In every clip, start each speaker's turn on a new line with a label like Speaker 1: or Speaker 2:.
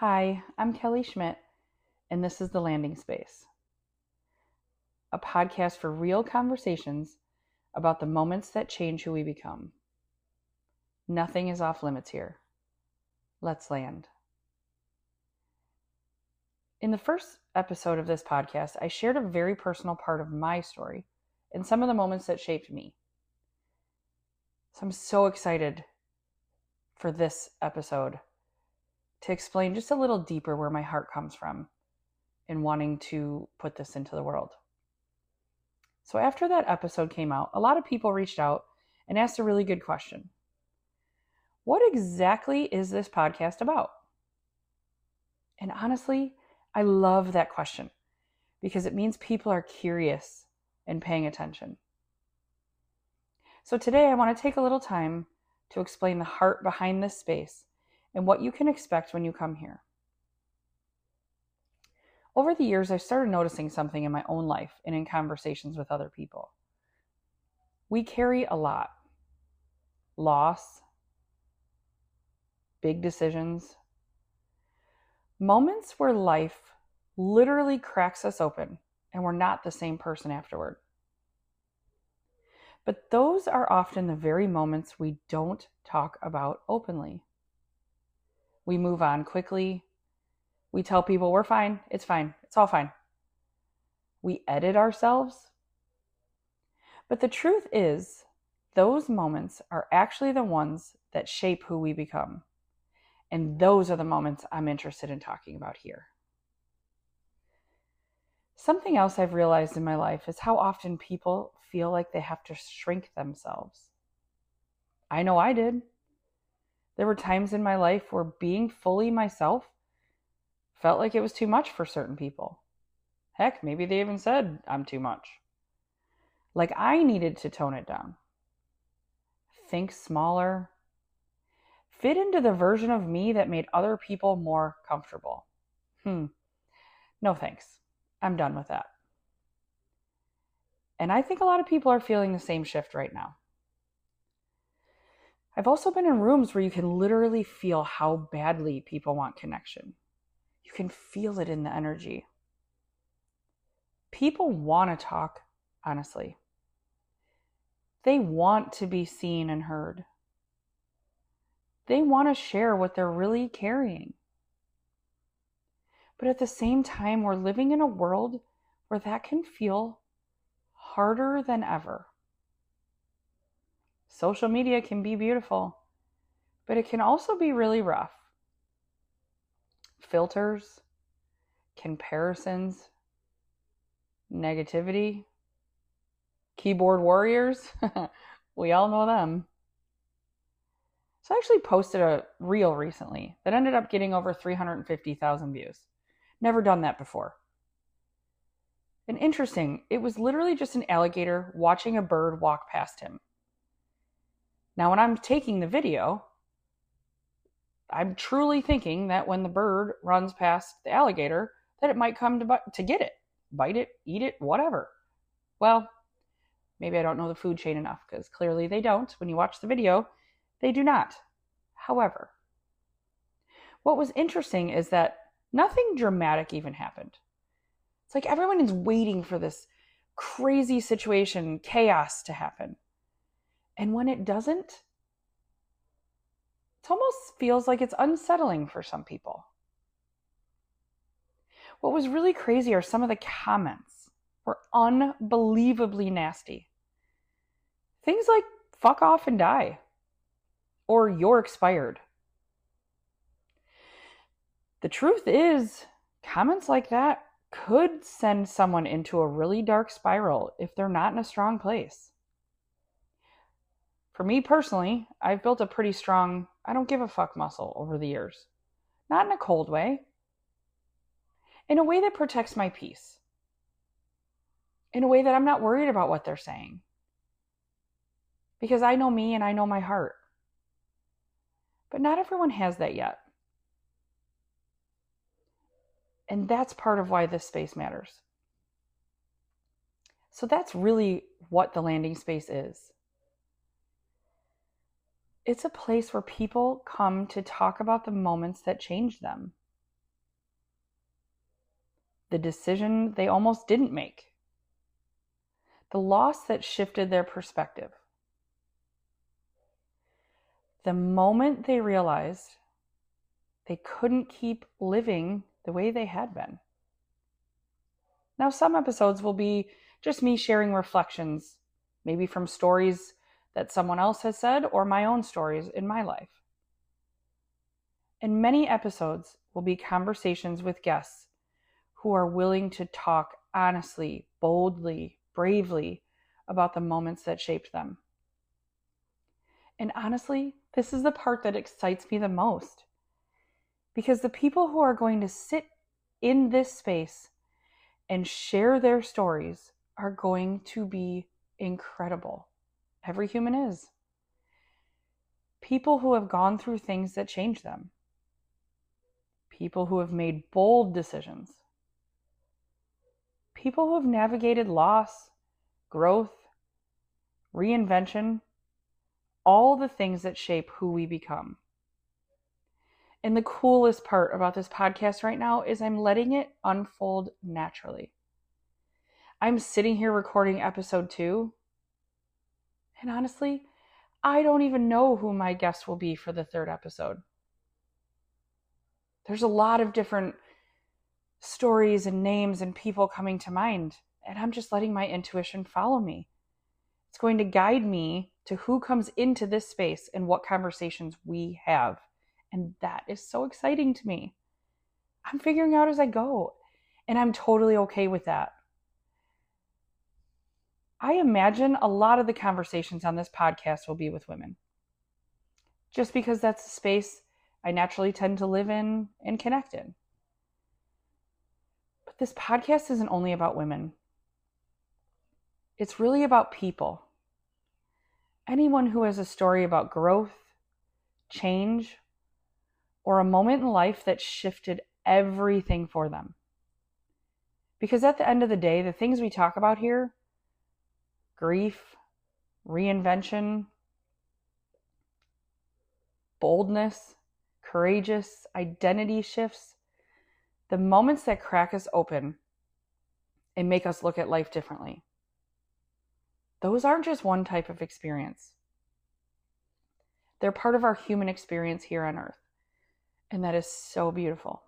Speaker 1: Hi, I'm Kelly Schmidt, and this is The Landing Space, a podcast for real conversations about the moments that change who we become. Nothing is off limits here. Let's land. In the first episode of this podcast, I shared a very personal part of my story and some of the moments that shaped me. So I'm so excited for this episode to explain just a little deeper where my heart comes from in wanting to put this into the world. So after that episode came out, a lot of people reached out and asked a really good question. What exactly is this podcast about? And honestly, I love that question because it means people are curious and paying attention. So today I want to take a little time to explain the heart behind this space and what you can expect when you come here. Over the years, I've started noticing something in my own life and in conversations with other people. We carry a lot. Loss, big decisions, moments where life literally cracks us open and we're not the same person afterward. But those are often the very moments we don't talk about openly. We move on quickly. We tell people we're fine, it's all fine. We edit ourselves. But the truth is, those moments are actually the ones that shape who we become. And those are the moments I'm interested in talking about here. Something else I've realized in my life is how often people feel like they have to shrink themselves. I know I did. There were times in my life where being fully myself felt like it was too much for certain people. Heck, maybe they even said I'm too much. Like I needed to tone it down. Think smaller. Fit into the version of me that made other people more comfortable. No thanks. I'm done with that. And I think a lot of people are feeling the same shift right now. I've also been in rooms where you can literally feel how badly people want connection. You can feel it in the energy. People want to talk, honestly. They want to be seen and heard. They want to share what they're really carrying. But at the same time, we're living in a world where that can feel harder than ever. Social media can be beautiful, but it can also be really rough. Filters, comparisons, negativity, keyboard warriors, we all know them. So I actually posted a reel recently that ended up getting over 350,000 views. Never done that before. And interesting, it was literally just an alligator watching a bird walk past him. Now, when I'm taking the video, I'm truly thinking that when the bird runs past the alligator, that it might come to get it, bite it, eat it, whatever. Well, maybe I don't know the food chain enough because clearly they don't. When you watch the video, they do not. However, what was interesting is that nothing dramatic even happened. It's like everyone is waiting for this crazy situation, chaos to happen. And when it doesn't, it almost feels like it's unsettling for some people. What was really crazy are some of the comments were unbelievably nasty. Things like, fuck off and die. Or you're expired. The truth is, comments like that could send someone into a really dark spiral if they're not in a strong place. For me personally, I've built a pretty strong, I don't give a fuck muscle over the years. Not in a cold way. In a way that protects my peace. In a way that I'm not worried about what they're saying. Because I know me and I know my heart. But not everyone has that yet. And that's part of why this space matters. So that's really what the landing space is. It's a place where people come to talk about the moments that change them. the decision they almost didn't make, the loss that shifted their perspective, the moment they realized they couldn't keep living the way they had been. Now, some episodes will be just me sharing reflections, maybe from stories that someone else has said or my own stories in my life. And many episodes will be conversations with guests who are willing to talk honestly, boldly, bravely about the moments that shaped them. And honestly, this is the part that excites me the most, because the people who are going to sit in this space and share their stories are going to be incredible. Every human is. People who have gone through things that change them. People who have made bold decisions. People who have navigated loss, growth, reinvention, all the things that shape who we become. And the coolest part about this podcast right now is I'm letting it unfold naturally. I'm sitting here recording episode 2, and honestly, I don't even know who my guest will be for the 3rd episode. There's a lot of different stories and names and people coming to mind, and I'm just letting my intuition follow me. It's going to guide me to who comes into this space and what conversations we have. And that is so exciting to me. I'm figuring out as I go, and I'm totally okay with that. I imagine a lot of the conversations on this podcast will be with women, just because that's the space I naturally tend to live in and connect in. But this podcast isn't only about women. It's really about people. Anyone who has a story about growth, change, or a moment in life that shifted everything for them. Because at the end of the day, the things we talk about here, grief, reinvention, boldness, courageous, identity shifts, the moments that crack us open and make us look at life differently. Those aren't just one type of experience. They're part of our human experience here on Earth. And that is so beautiful.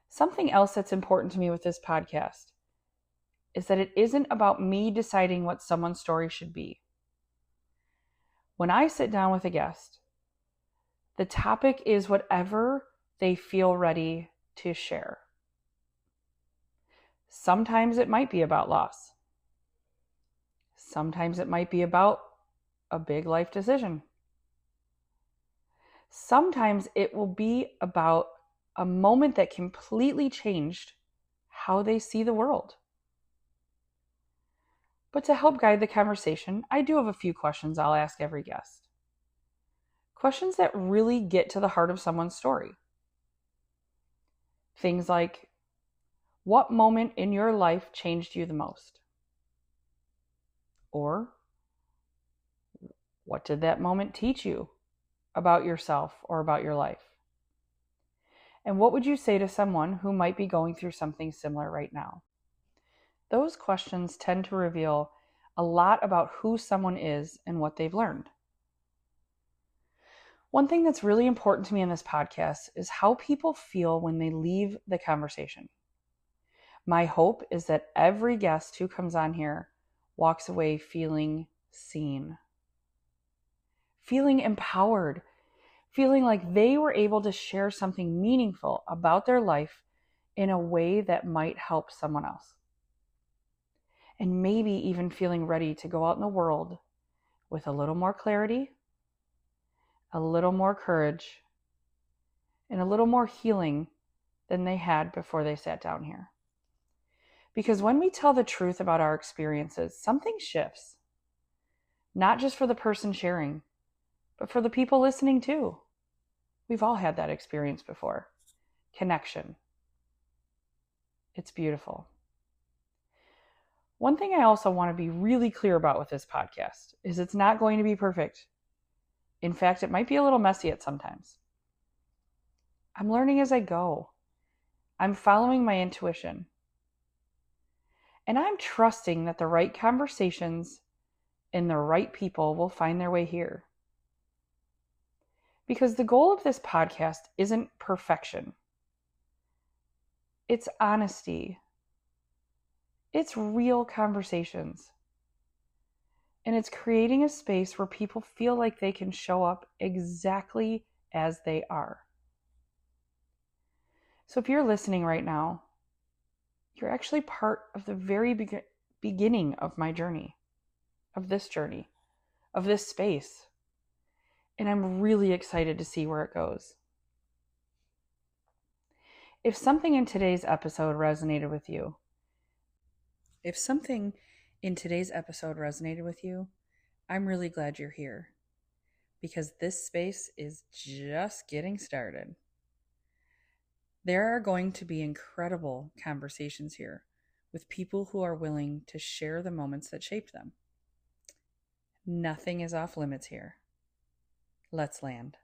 Speaker 1: Something else that's important to me with this podcast is that it isn't about me deciding what someone's story should be. When I sit down with a guest, the topic is whatever they feel ready to share. Sometimes it might be about loss. Sometimes it might be about a big life decision. Sometimes it will be about a moment that completely changed how they see the world. But to help guide the conversation, I do have a few questions I'll ask every guest. Questions that really get to the heart of someone's story. Things like, what moment in your life changed you the most? Or, what did that moment teach you about yourself or about your life? And what would you say to someone who might be going through something similar right now? Those questions tend to reveal a lot about who someone is and what they've learned. One thing that's really important to me in this podcast is how people feel when they leave the conversation. My hope is that every guest who comes on here walks away feeling seen, feeling empowered, feeling like they were able to share something meaningful about their life in a way that might help someone else. And maybe even feeling ready to go out in the world with a little more clarity, a little more courage, and a little more healing than they had before they sat down here. Because when we tell the truth about our experiences, something shifts. Not just for the person sharing, but for the people listening too. We've all had that experience before. Connection. It's beautiful. One thing I also want to be really clear about with this podcast is it's not going to be perfect. In fact, it might be a little messy at sometimes. I'm learning as I go. I'm following my intuition. And I'm trusting that the right conversations and the right people will find their way here. Because the goal of this podcast isn't perfection. It's honesty. It's real conversations. And it's creating a space where people feel like they can show up exactly as they are. So if you're listening right now, you're actually part of the very beginning of my journey, of this space. And I'm really excited to see where it goes. If something in today's episode resonated with you, I'm really glad you're here, because this space is just getting started. There are going to be incredible conversations here with people who are willing to share the moments that shaped them. Nothing is off limits here. Let's land.